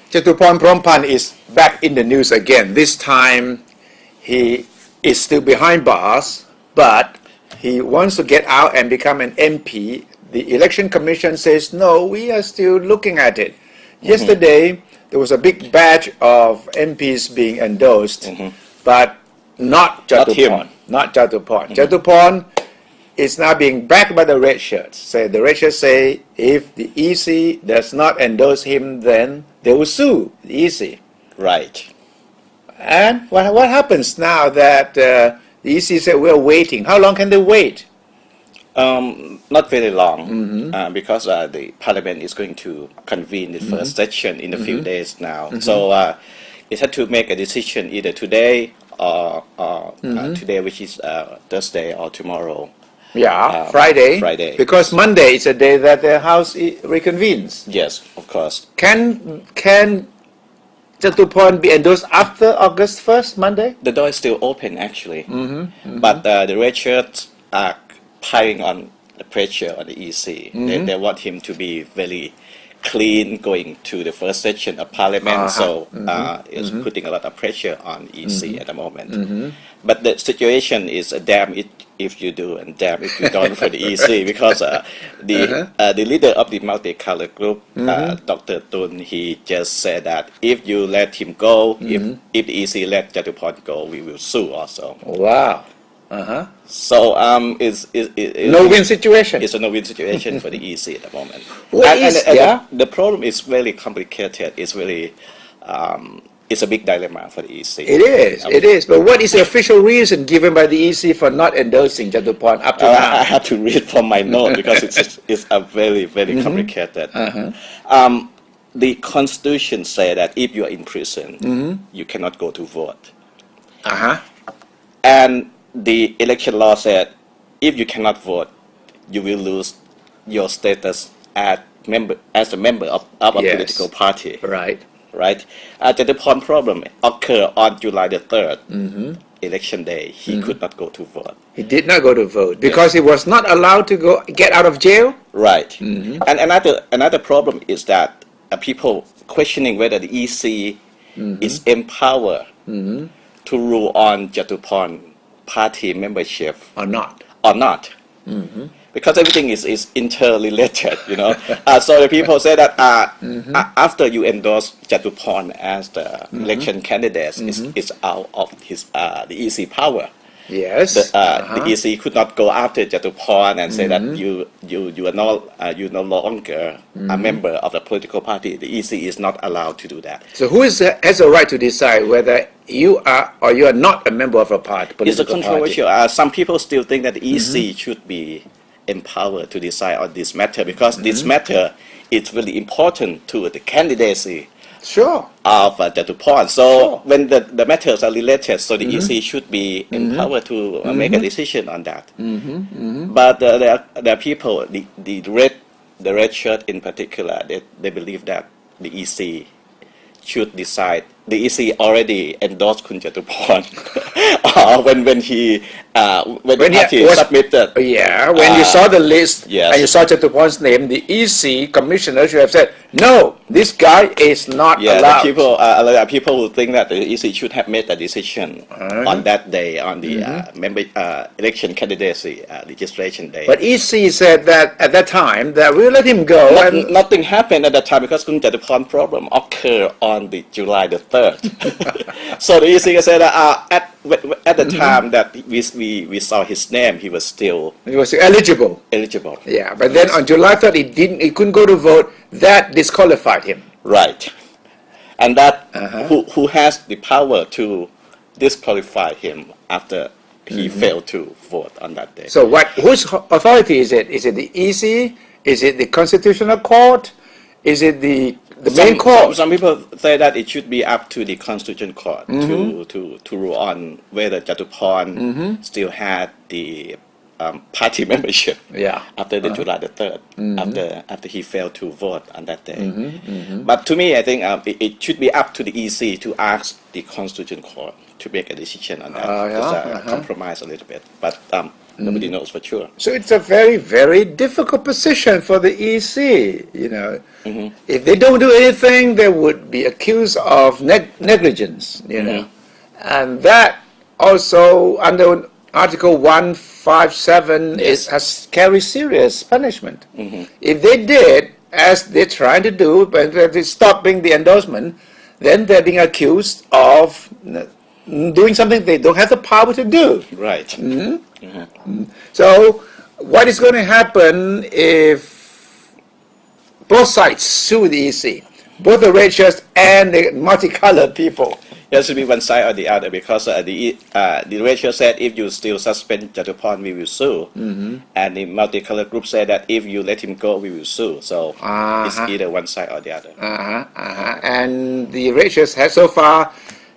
Jatuporn Prompan is back in the news again. This time he is still behind bars, but he wants to get out and become an MP. The election commission says, no, we are still looking at it. Yesterday, there was a big batch of MPs being endorsed, but not Jatuporn. Not Jatuporn. Jatuporn is now being backed by the red shirts. So the red shirts say if the EC does not endorse him, then they will sue the EC. Right. And what happens now that the EC said we're waiting? How long can they wait? Not very long, because the parliament is going to convene the first session in a few days now. So it had to make a decision either today or today, which is Thursday, or tomorrow. Yeah, Friday. Friday. Because Monday is a day that the House reconvenes. Yes, of course. Can Jatuporn be endorsed after August 1st, Monday? The door is still open, actually. But the red shirts are piling on the pressure on the EC. They want him to be very clean going to the first session of parliament, so it's putting a lot of pressure on EC at the moment. But the situation is damn it if you do and damn if you don't for the EC, because the leader of the multicolor group, Dr. Tun, he just said that if you let him go, if the EC let Jatuporn go, we will sue also. Wow. So it's no-win situation. It's a no-win situation for the EC at the moment. And the problem is very complicated. It's really it's a big dilemma for the EC. It is. But what is the official reason given by the EC for not endorsing Jatuporn up to now? I had to read from my note because it's a very complicated. The Constitution says that if you are in prison, you cannot go to vote. And the election law said if you cannot vote, you will lose your status as a member of a political party. Right. The problem occurred on July the 3rd, election day. He could not go to vote. He did not go to vote because he was not allowed to get out of jail. Right. And another problem is that people questioning whether the EC is empowered to rule on Jatuporn party membership or not. Because everything is interrelated, so the people say that after you endorse Jatuporn as the election candidate, it's out of the EC power. Yes. The EC could not go after Jatuporn and say that you are no longer a member of the political party. The EC is not allowed to do that. So who has a right to decide whether you are or you are not a member of a party? It's a controversial. Some people still think that the EC should be empowered to decide on this matter, because this matter is really important to the candidacy of Jatuporn. So when the matters are related, so the EC should be empowered to make a decision on that. But there are people, the red shirt in particular, they believe that the EC should decide. The EC already endorsed Kun Jatuporn when he submitted. When you saw the list and you saw Jatuporn's name, the EC commissioner should have said, no, this guy is not allowed. People who think that the EC should have made a decision on that day, on the election candidacy registration day. But EC said that at that time that we'll let him go. Nothing happened at that time because Kun Jatuporn problem occurred on the July the 3rd. So the EC said that at the time that we saw his name, he was eligible. Yeah, but then on July 3rd, he couldn't go to vote. That disqualified him. Right, and that who has the power to disqualify him after he failed to vote on that day. So whose authority is it? Is it the EC? Is it the Constitutional Court? Is it the main court? Some people say that it should be up to the Constitutional Court to rule on whether Jatuporn still had the party membership Yeah. after the July the 3rd, after he failed to vote on that day. Mm-hmm. But to me, I think it should be up to the EC to ask the Constitutional Court to make a decision on that. Just compromise a little bit. But nobody knows for sure. So it's a very, very difficult position for the EC, If they don't do anything, they would be accused of negligence, And that also, under Article 157, has carry serious punishment. If they did, as they're trying to do, but they stop being the endorsement, then they're being accused of doing something they don't have the power to do. Right. So what is going to happen if both sides sue the EC, both the red shirts and the multicolored people? It has to be one side or the other, because the red shirt said if you still suspend Jatupan, we will sue, and the multicolored group said that if you let him go, we will sue. So it's either one side or the other. And the red shirts so far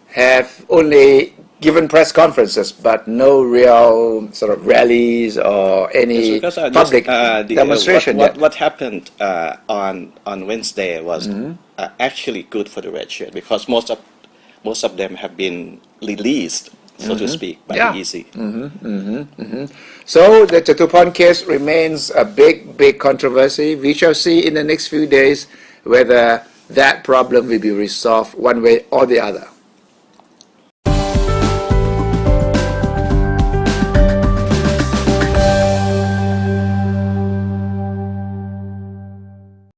have only given press conferences, but no real sort of rallies or any public demonstration. What happened on Wednesday was actually good for the red shirt, because most of them have been released, so to speak, by the EC. So the Jatupan case remains a big controversy. We shall see in the next few days whether that problem will be resolved one way or the other.